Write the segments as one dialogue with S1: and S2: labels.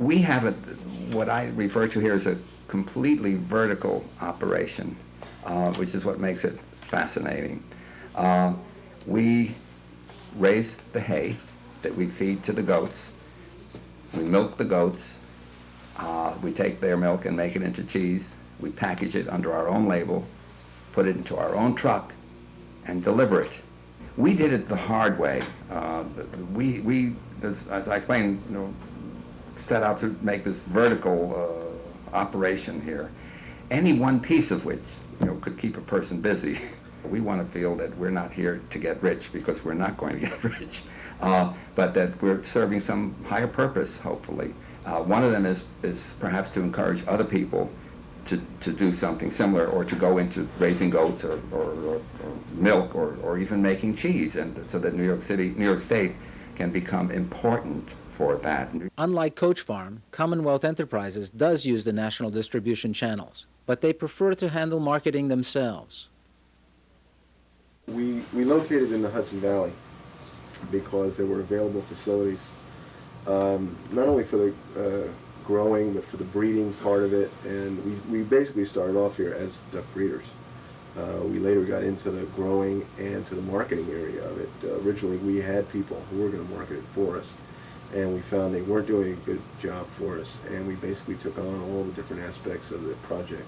S1: We have what I refer to here as a completely vertical operation, which is what makes it fascinating. We raise the hay that we feed to the goats. We milk the goats. We take their milk and make it into cheese. We package it under our own label, put it into our own truck, and deliver it. We did it the hard way. We as I explained, set out to make this vertical operation here, any one piece of which could keep a person busy. We want to feel that we're not here to get rich, because we're not going to get rich, but that we're serving some higher purpose, hopefully. One of them is perhaps to encourage other people to do something similar, or to go into raising goats or milk or even making cheese, and so that New York State can become important for that.
S2: Unlike Coach Farm, Commonwealth Enterprises does use the national distribution channels, but they prefer to handle marketing themselves.
S3: We located in the Hudson Valley because there were available facilities, not only for the growing, but for the breeding part of it, and we basically started off here as duck breeders. We later got into the growing and to the marketing area of it. Originally we had people who were going to market it for us, and we found they weren't doing a good job for us, and we basically took on all the different aspects of the project.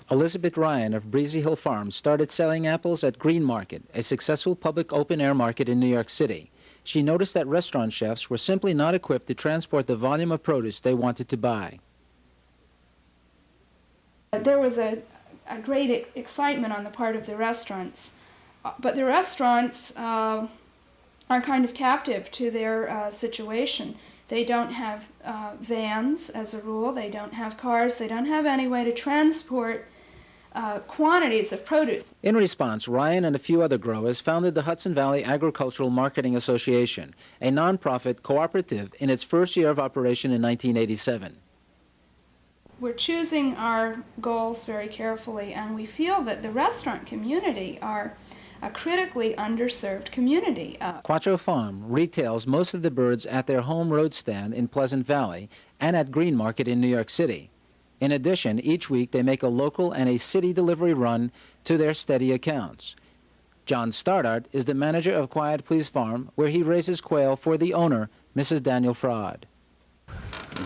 S2: Elizabeth Ryan of Breezy Hill Farm started selling apples at Green Market, a successful public open-air market in New York City. She noticed that restaurant chefs were simply not equipped to transport the volume of produce they wanted to buy.
S4: There was a great excitement on the part of the restaurants, but the restaurants are kind of captive to their situation. They don't have vans as a rule, they don't have cars, they don't have any way to transport quantities of produce.
S2: In response, Ryan and a few other growers founded the Hudson Valley Agricultural Marketing Association, a nonprofit cooperative in its first year of operation in 1987.
S4: We're choosing our goals very carefully, and we feel that the restaurant community are a critically underserved community.
S2: Quattro Farm retails most of the birds at their home road stand in Pleasant Valley and at Green Market in New York City. In addition, each week they make a local and a city delivery run to their steady accounts. John Stoddard is the manager of Quiet Please Farm, where he raises quail for the owner, Mrs. Daniel Fraud.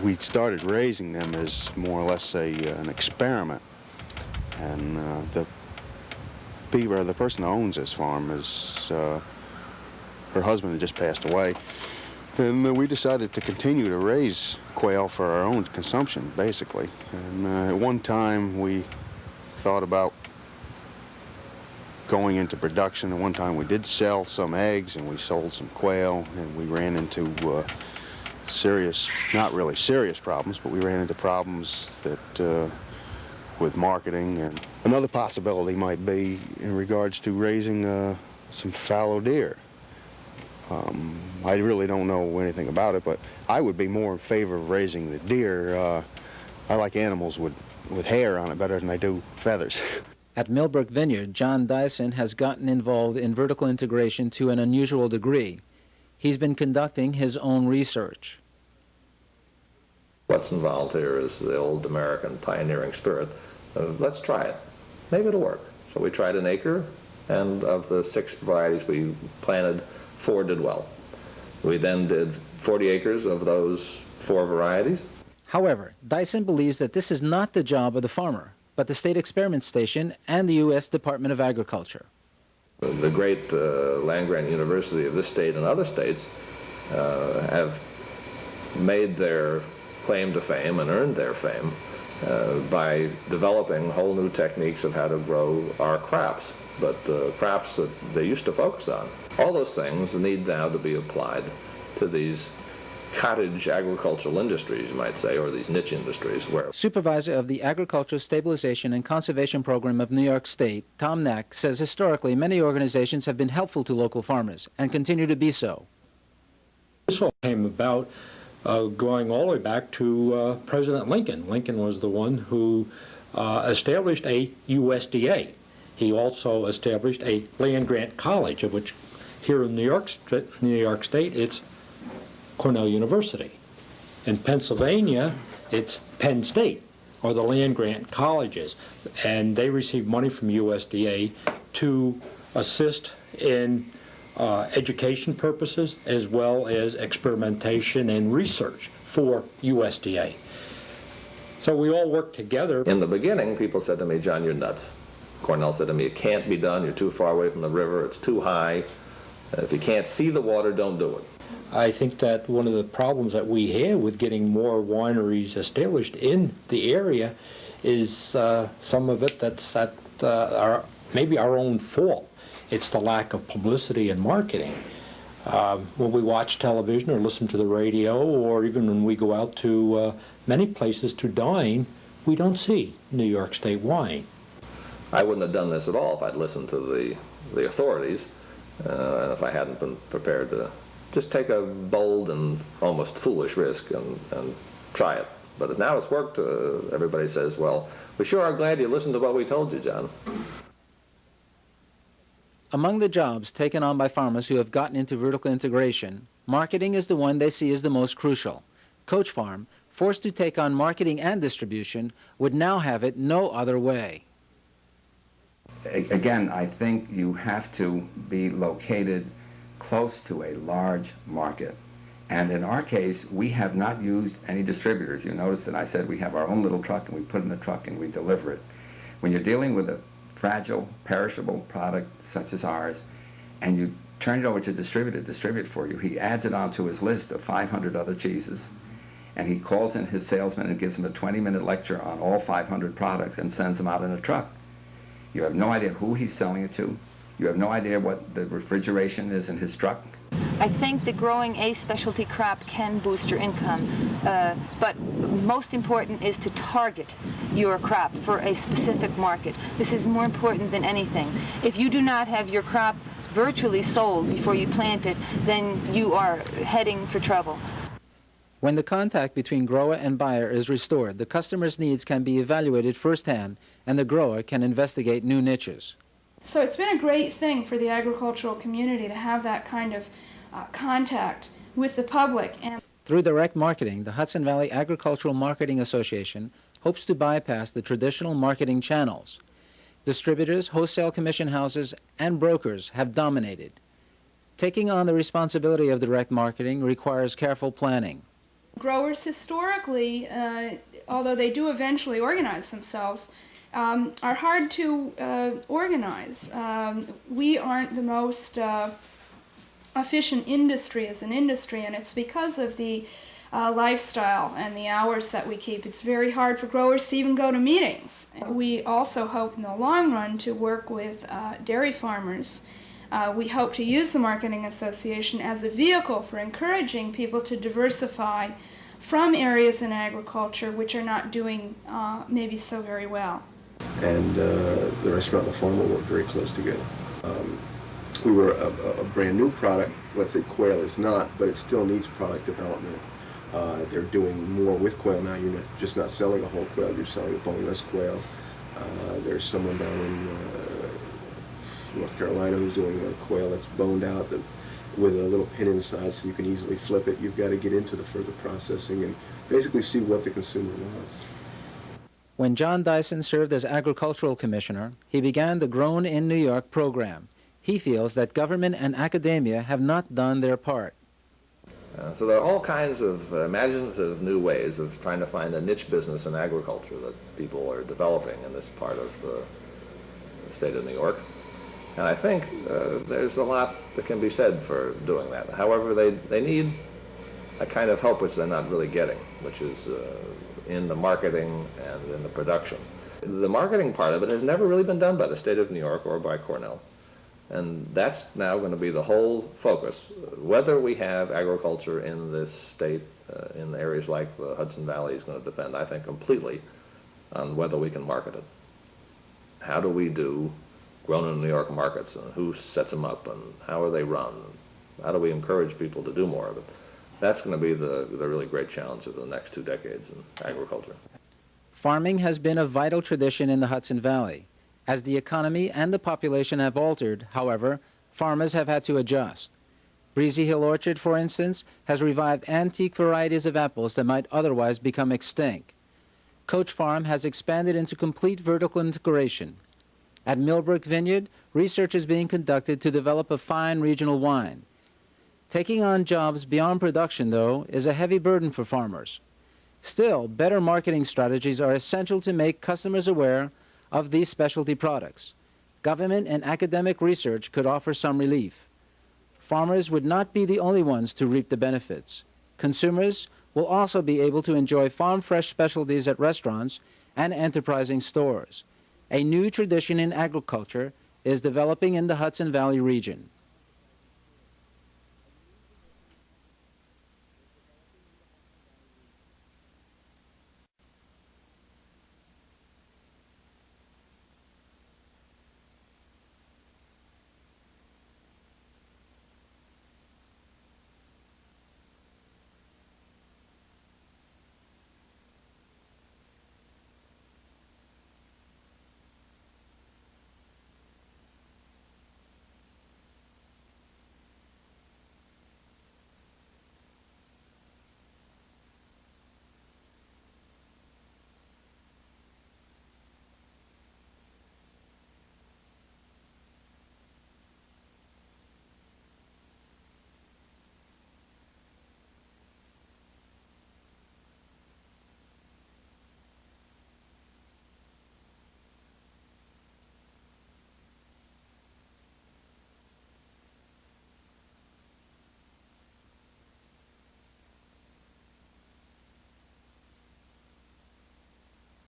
S5: We started raising them as more or less an experiment, and the person who owns this farm is her husband had just passed away, and we decided to continue to raise quail for our own consumption, basically. And at one time we thought about going into production. At one time we did sell some eggs and we sold some quail, and we ran into serious, not really serious problems, but we ran into problems that with marketing. And another possibility might be in regards to raising some fallow deer. I really don't know anything about it, but I would be more in favor of raising the deer. I like animals with hair on it better than I do feathers.
S2: At Millbrook Vineyard, John Dyson has gotten involved in vertical integration to an unusual degree. He's been conducting his own research.
S6: What's involved here is the old American pioneering spirit. Let's try it. Maybe it'll work. So we tried an acre, and of the 6 varieties we planted, 4 did well. We then did 40 acres of those 4 varieties.
S2: However, Dyson believes that this is not the job of the farmer, but the State Experiment Station and the U.S. Department of Agriculture.
S6: The great land-grant university of this state and other states have made their claim to fame and earned their fame by developing whole new techniques of how to grow our crops, but crops that they used to focus on. All those things need now to be applied to these cottage agricultural industries, you might say, or these niche industries where...
S2: Supervisor of the Agricultural Stabilization and Conservation Program of New York State, Tom Nack, says historically many organizations have been helpful to local farmers and continue to be so.
S7: This all came about going all the way back to President Lincoln. Lincoln was the one who established a USDA. He also established a land-grant college, of which here in New York State it's Cornell University. In Pennsylvania, it's Penn State, or the land-grant colleges, and they receive money from USDA to assist in education purposes as well as experimentation and research for USDA. So we all work together.
S6: In the beginning, people said to me, "John, you're nuts." Cornell said to me, "It can't be done. You're too far away from the river. It's too high. If you can't see the water, don't do it."
S7: I think that one of the problems that we have with getting more wineries established in the area is some of it that's maybe our own fault. It's the lack of publicity and marketing. When we watch television or listen to the radio, or even when we go out to many places to dine, we don't see New York State wine.
S6: I wouldn't have done this at all if I'd listened to the authorities, and if I hadn't been prepared to just take a bold and almost foolish risk and try it. But now it's worked. Everybody says, "Well, we sure are glad you listened to what we told you, John."
S2: Among the jobs taken on by farmers who have gotten into vertical integration, marketing is the one they see as the most crucial. Coach Farm, forced to take on marketing and distribution, would now have it no other way.
S1: Again, I think you have to be located close to a large market. And in our case, we have not used any distributors. You notice that I said we have our own little truck, and we put it in the truck and we deliver it. When you're dealing with a fragile, perishable product such as ours, and you turn it over to a distributor to distribute for you, he adds it onto his list of 500 other cheeses, and he calls in his salesman and gives him a 20-minute lecture on all 500 products and sends them out in a truck. You have no idea who he's selling it to. You have no idea what the refrigeration is in his truck.
S8: I think that growing a specialty crop can boost your income, but most important is to target your crop for a specific market. This is more important than anything. If you do not have your crop virtually sold before you plant it, then you are heading for trouble.
S2: When the contact between grower and buyer is restored, the customer's needs can be evaluated firsthand, and the grower can investigate new niches.
S4: So it's been a great thing for the agricultural community to have that kind of contact with the public. And
S2: through direct marketing, the Hudson Valley Agricultural Marketing Association hopes to bypass the traditional marketing channels. Distributors, wholesale commission houses, and brokers have dominated. Taking on the responsibility of direct marketing requires careful planning.
S4: Growers historically, although they do eventually organize themselves, are hard to organize. We aren't the most efficient industry as an industry, and it's because of the lifestyle and the hours that we keep. It's very hard for growers to even go to meetings. We also hope in the long run to work with dairy farmers. We hope to use the Marketing Association as a vehicle for encouraging people to diversify from areas in agriculture which are not doing maybe so very well.
S3: And the restaurant and the farm will work very close together. We were a brand new product. Let's say quail is not, but it still needs product development. They're doing more with quail now. You're just not selling a whole quail, you're selling a boneless quail. There's someone down in North Carolina who's doing a quail that's boned out with a little pin inside so you can easily flip it. You've got to get into the further processing and basically see what the consumer wants.
S2: When John Dyson served as Agricultural Commissioner, he began the Grown in New York program. He feels that government and academia have not done their part.
S6: So there are all kinds of imaginative new ways of trying to find a niche business in agriculture that people are developing in this part of the state of New York. And I think there's a lot that can be said for doing that. However, they need a kind of help which they're not really getting, which is in the marketing and in the production. The marketing part of it has never really been done by the state of New York or by Cornell. And that's now going to be the whole focus. Whether we have agriculture in this state, in areas like the Hudson Valley, is going to depend, I think, completely on whether we can market it. How do we do grown in New York markets, and who sets them up, and how are they run? How do we encourage people to do more of it? That's going to be the really great challenge of the next 2 decades in agriculture.
S2: Farming has been a vital tradition in the Hudson Valley. As the economy and the population have altered, however, farmers have had to adjust. Breezy Hill Orchard, for instance, has revived antique varieties of apples that might otherwise become extinct. Coach Farm has expanded into complete vertical integration. At Millbrook Vineyard, research is being conducted to develop a fine regional wine. Taking on jobs beyond production, though, is a heavy burden for farmers. Still, better marketing strategies are essential to make customers aware of these specialty products. Government and academic research could offer some relief. Farmers would not be the only ones to reap the benefits. Consumers will also be able to enjoy farm-fresh specialties at restaurants and enterprising stores. A new tradition in agriculture is developing in the Hudson Valley region.